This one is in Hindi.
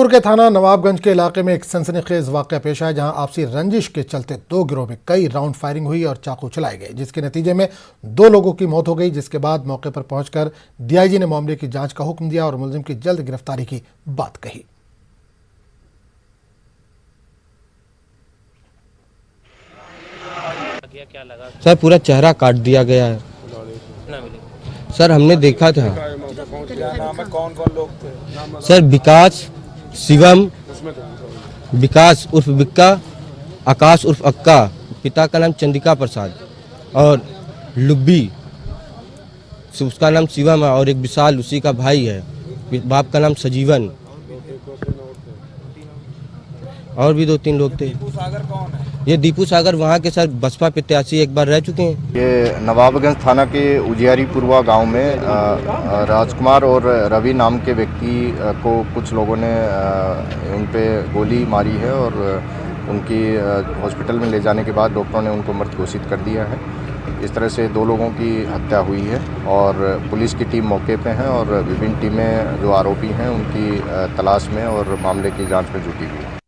के थाना नवाबगंज के इलाके में एक सनसनीखेज वाकया पेश आया, जहां आपसी रंजिश के चलते दो गिरोह में कई राउंड फायरिंग हुई और चाकू चलाए गए, जिसके नतीजे में 2 लोगों की मौत हो गई। जिसके बाद मौके पर पहुंचकर डीआईजी ने मामले की जांच का हुक्म दिया और मुलजिम की जल्द गिरफ्तारी की बात कही। क्या लगा? सर पूरा चेहरा काट दिया गया है। सर हमने देखा था। कौन कौन लोग थे? सर विकास, शिवम, विकास उर्फ बिक्का, आकाश उर्फ अक्का, पिता का नाम चंद्रिका प्रसाद, और लुब्बी उसका नाम शिवम है, और एक विशाल उसी का भाई है, बाप का नाम सजीवन, और भी 2-3 लोग थे। दीपू सागर कौन है? ये दीपू सागर वहाँ के सर बसपा प्रत्याशी एक बार रह चुके हैं। ये नवाबगंज थाना के उजियारीपुरवा गांव में राजकुमार और रवि नाम के व्यक्ति को कुछ लोगों ने उन पे गोली मारी है और उनकी हॉस्पिटल में ले जाने के बाद डॉक्टरों ने उनको मृत घोषित कर दिया है। इस तरह से 2 लोगों की हत्या हुई है और पुलिस की टीम मौके पे है और विभिन्न टीमें जो आरोपी हैं उनकी तलाश में और मामले की जाँच में जुटी हुई है।